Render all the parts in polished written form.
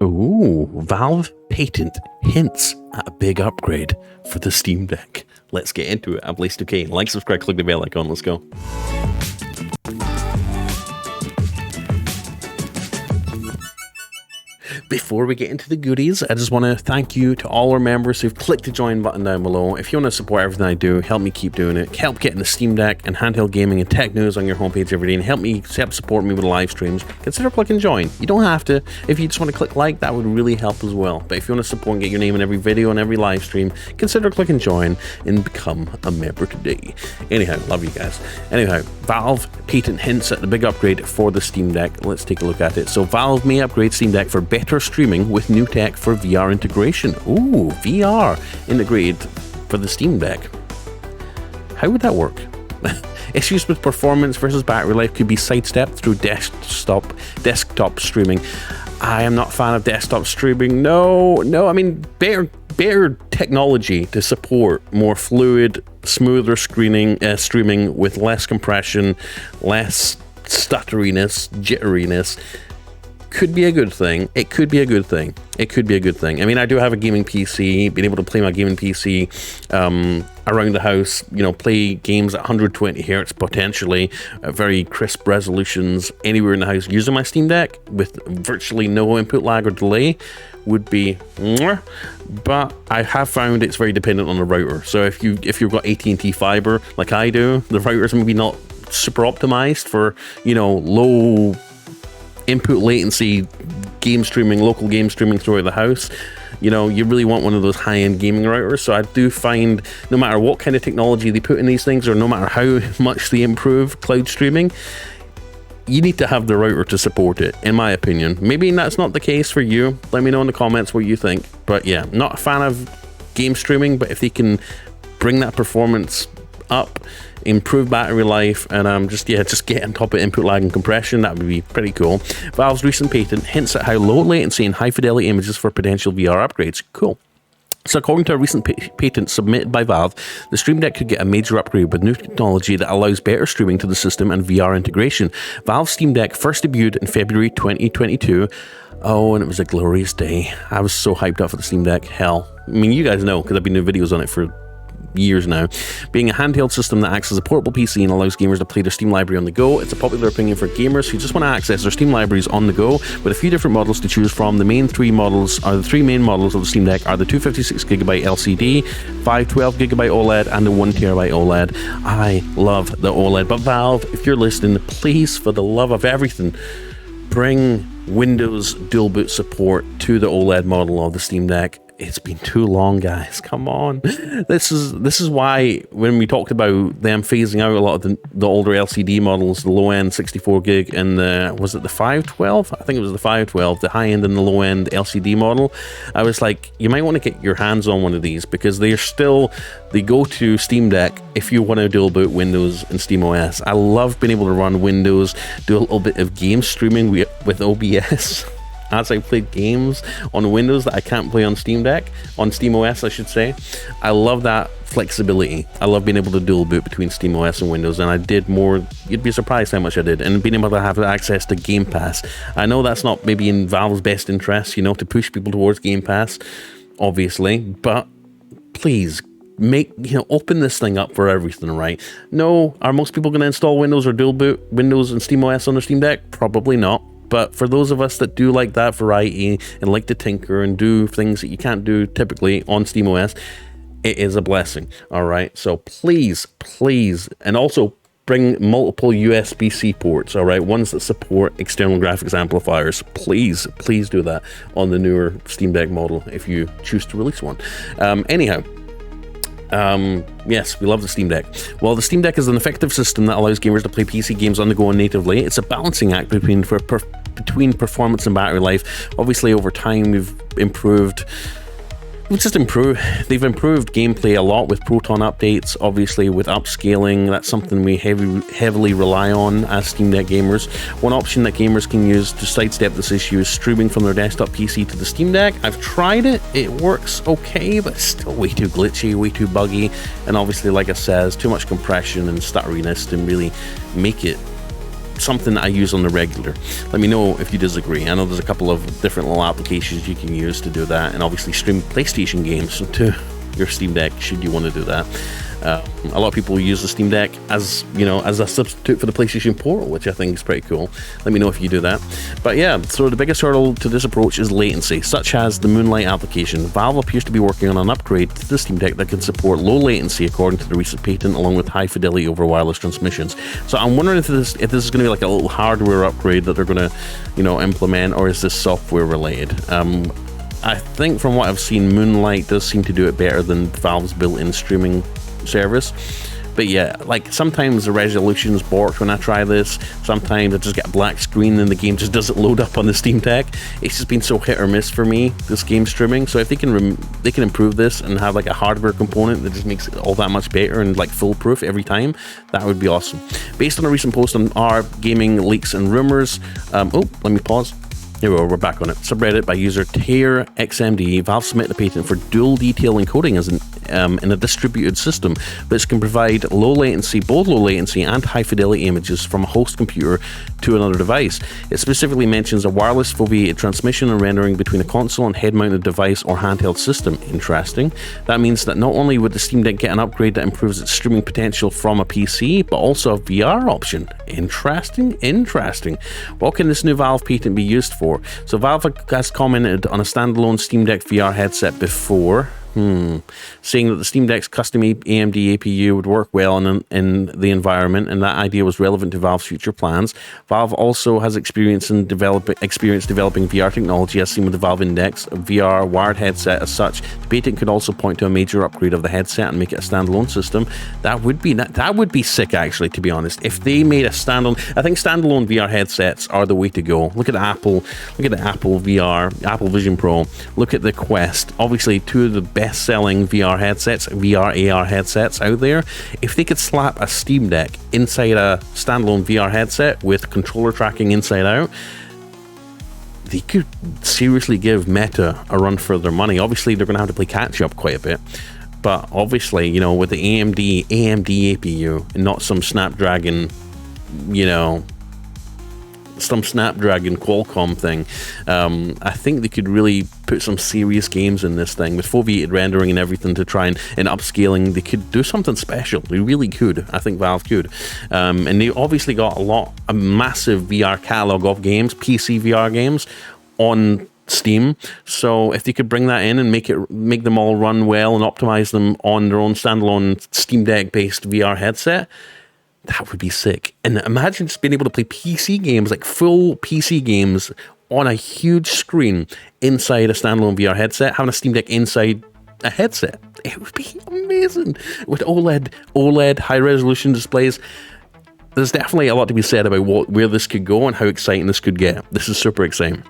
Ooh, Valve patent hints at a big upgrade for the Steam Deck. Let's get into it. I'm Latency. Like, subscribe, click the bell icon. Let's go. Before we get into the goodies, I just want to thank you to all our members who've clicked the join button down below. If you want to support everything I do, help me keep doing it, help getting the Steam Deck and handheld gaming and tech news on your homepage every day, and help support me with live streams, consider clicking join. You don't have to. If you just want to click like, that would really help as well. But if you want to support and get your name in every video and every live stream, consider clicking join and become a member today. Anyhow, love you guys. Anyhow, Valve patent hints at the big upgrade for the Steam Deck. Let's take a look at it. So Valve may upgrade Steam Deck for better streaming with new tech for VR integration. Ooh, VR integrated for the Steam Deck. How would that work? Issues with performance versus battery life could be sidestepped through desktop streaming. I am not a fan of desktop streaming. No, I mean, better technology to support more fluid, smoother streaming with less compression, less stutteriness, jitteriness. Could be a good thing. It could be a good thing. I mean, I do have a gaming PC. Being able to play my gaming PC around the house, you know, play games at 120 hertz potentially, at very crisp resolutions anywhere in the house using my Steam Deck with virtually no input lag or delay would be. But I have found it's very dependent on the router. So if you've got AT&T fiber like I do, the router's maybe not super optimized for, you know, low input latency local game streaming throughout the house. You know, you really want one of those high-end gaming routers. So I do find no matter what kind of technology they put in these things, or no matter how much they improve cloud streaming, you need to have the router to support it, in my opinion. Maybe that's not the case for you. Let me know in the comments what you think. But yeah, not a fan of game streaming, but if they can bring that performance up, improve battery life, and just get on top of input lag and compression, that would be pretty cool. Valve's recent patent hints at how low latency and high fidelity images for potential VR upgrades. Cool. So according to a recent patent submitted by Valve, the Steam Deck could get a major upgrade with new technology that allows better streaming to the system and VR integration. Valve's Steam Deck first debuted in February 2022. Oh, and it was a glorious day. I was so hyped up for the Steam Deck. Hell, I mean, you guys know because I've been doing videos on it for years now. Being a handheld system that acts as a portable PC and allows gamers to play their Steam library on the go, it's a popular opinion for gamers who just want to access their Steam libraries on the go, with a few different models to choose from. The three main models of the Steam Deck are the 256GB LCD, 512GB OLED, and the 1TB OLED. I love the OLED, but Valve, if you're listening, please, for the love of everything, bring Windows dual boot support to the OLED model of the Steam Deck. It's been too long, guys. Come on. This is why when we talked about them phasing out a lot of the older LCD models, the low end 64 gig and was it the 512? I think it was the 512, the high end and the low end LCD model. I was like, you might want to get your hands on one of these because they're still the go-to Steam Deck if you want to dual boot Windows and SteamOS. I love being able to run Windows, do a little bit of game streaming with OBS. As I played games on Windows that I can't play on Steam Deck, on SteamOS I should say. I love that flexibility. I love being able to dual boot between SteamOS and Windows, and I did more. You'd be surprised how much I did, and being able to have access to Game Pass. I know that's not maybe in Valve's best interest, you know, to push people towards Game Pass, obviously, but please open this thing up for everything, right? No, are most people going to install Windows or dual boot Windows and SteamOS on their Steam Deck? Probably not. But for those of us that do like that variety and like to tinker and do things that you can't do typically on SteamOS, it is a blessing, all right? So please, and also bring multiple USB-C ports, all right? Ones that support external graphics amplifiers. Please do that on the newer Steam Deck model if you choose to release one. Yes, we love the Steam Deck. Well, the Steam Deck is an effective system that allows gamers to play PC games on the go and natively. It's a balancing act between performance and battery life. Obviously, over time, they've improved gameplay a lot with Proton updates, obviously with upscaling. That's something we heavily rely on as Steam Deck gamers. One option that gamers can use to sidestep this issue is streaming from their desktop PC to the Steam Deck. I've tried it, it works okay, but it's still way too glitchy, way too buggy, and obviously, like I said, too much compression and stutteriness to really make it something that I use on the regular. Let me know if you disagree. I know there's a couple of different little applications you can use to do that, and obviously stream PlayStation games to your Steam Deck should you want to do that. A lot of people use the Steam Deck as, you know, as a substitute for the PlayStation Portal, which I think is pretty cool. Let me know if you do that. But yeah, so the biggest hurdle to this approach is latency, such as the Moonlight application. Valve appears to be working on an upgrade to the Steam Deck that can support low latency according to the recent patent, along with high fidelity over wireless transmissions. So I'm wondering if this is going to be like a little hardware upgrade that they're going to, you know, implement, or is this software related? I think from what I've seen, Moonlight does seem to do it better than Valve's built-in streaming service. But yeah, like sometimes the resolution's borked when I try this. Sometimes I just get a black screen and the game just doesn't load up on the Steam Deck. It's just been so hit or miss for me, this game streaming. So if they can improve this and have like a hardware component that just makes it all that much better and like foolproof every time, that would be awesome. Based on a recent post on our gaming leaks and rumors, oh, let me pause. Here we go, we're back on it. Subreddit by user TairXMD, Valve submit the patent for dual detail encoding as in a distributed system, which can provide low latency and high fidelity images from a host computer to another device. It specifically mentions a wireless foveated transmission and rendering between a console and head-mounted device or handheld system. Interesting. That means that not only would the Steam Deck get an upgrade that improves its streaming potential from a PC, but also a VR option. Interesting. What can this new Valve patent be used for? So Valve has commented on a standalone Steam Deck VR headset before, saying that the Steam Deck's custom AMD APU would work well in the environment, and that idea was relevant to Valve's future plans. Valve also has experience developing VR technology, as seen with the Valve Index, a VR wired headset. As such, the patent could also point to a major upgrade of the headset and make it a standalone system. That would be sick, actually, to be honest. If they made a standalone, I think standalone VR headsets are the way to go. Look at the Apple VR, Apple Vision Pro. Look at the Quest. Obviously, two of the best-selling VR headsets, VR AR headsets out there. If they could slap a Steam Deck inside a standalone VR headset with controller tracking inside out, they could seriously give Meta a run for their money. Obviously, they're going to have to play catch-up quite a bit. But obviously, you know, with the AMD APU and not some Snapdragon, you know, some Snapdragon Qualcomm thing, I think they could really put some serious games in this thing with foveated rendering and everything to try and upscaling. They could do something special. They really could. I think Valve could. And they obviously got a massive VR catalog of games, PC VR games on Steam. So if they could bring that in and make them all run well and optimize them on their own standalone Steam Deck based VR headset, that would be sick. And imagine just being able to play PC games, like full PC games on a huge screen inside a standalone VR headset, having a Steam Deck inside a headset. It would be amazing. With OLED high resolution displays. There's definitely a lot to be said about where this could go and how exciting this could get. This is super exciting.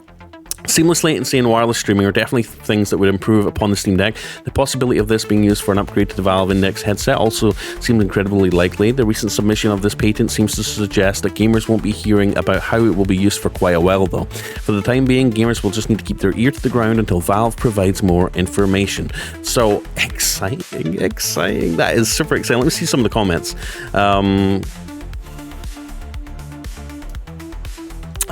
Seamless latency and wireless streaming are definitely things that would improve upon the Steam Deck. The possibility of this being used for an upgrade to the Valve Index headset also seems incredibly likely. The recent submission of this patent seems to suggest that gamers won't be hearing about how it will be used for quite a while, though. For the time being, gamers will just need to keep their ear to the ground until Valve provides more information. So, exciting. That is super exciting. Let me see some of the comments.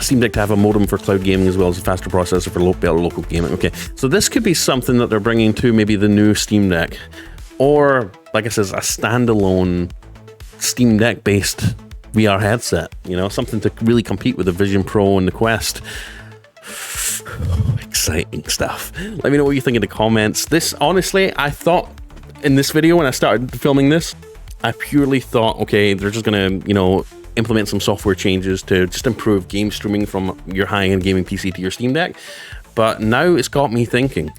Steam Deck to have a modem for cloud gaming as well as a faster processor for better local gaming. Okay, so this could be something that they're bringing to maybe the new Steam Deck, or like I says, a standalone Steam Deck based VR headset. You know, something to really compete with the Vision Pro and the Quest. Exciting stuff. Let me know what you think in the comments. This, honestly, I thought in this video when I started filming this, I purely thought, okay, they're just gonna, you know, implement some software changes to just improve game streaming from your high-end gaming PC to your Steam Deck. But now it's got me thinking,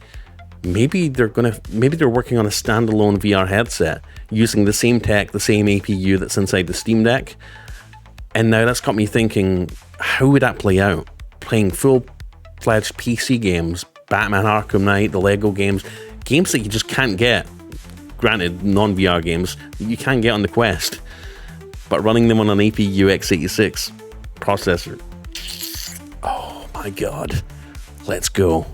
maybe they're working on a standalone VR headset using the same tech, the same APU that's inside the Steam Deck. And now that's got me thinking, how would that play out? Playing full-fledged PC games, Batman Arkham Knight, the Lego games that you just can't get, granted, non-VR games, that you can't get on the Quest, but running them on an APU x86 processor. Oh my god. Let's go.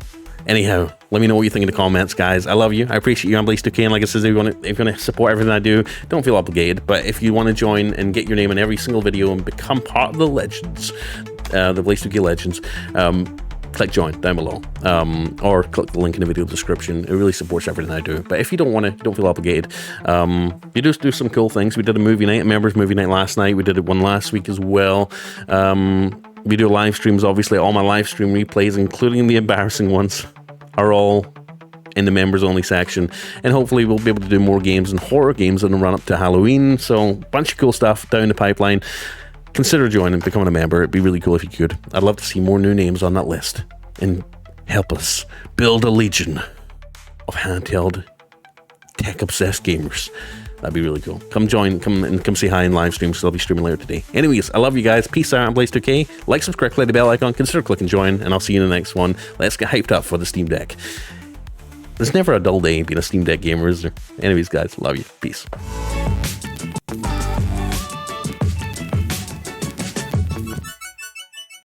Anyhow, let me know what you think in the comments, guys. I love you. I appreciate you on Blaze2K. And like I said, if you want to support everything I do, don't feel obligated. But if you want to join and get your name in every single video and become part of the legends, the Blaze2K legends, click join down below, or click the link in the video description. It really supports everything I do. But if you don't want to, don't feel obligated. You just do some cool things. We did a movie night, a members movie night last night. We did one last week as well. We do live streams, obviously. All my live stream replays, including the embarrassing ones, are all in the members only section. And hopefully we'll be able to do more games and horror games in the run up to Halloween. So a bunch of cool stuff down the pipeline. Consider joining, becoming a member. It'd be really cool if you could. I'd love to see more new names on that list and help us build a legion of handheld tech-obsessed gamers. That'd be really cool. Come join, come say hi in live streams, because I'll be streaming later today. Anyways, I love you guys. Peace out. I'm Blaze2K. Like, subscribe, click the bell icon, consider clicking join, and I'll see you in the next one. Let's get hyped up for the Steam Deck. There's never a dull day being a Steam Deck gamer, is there? Anyways, guys, love you. Peace.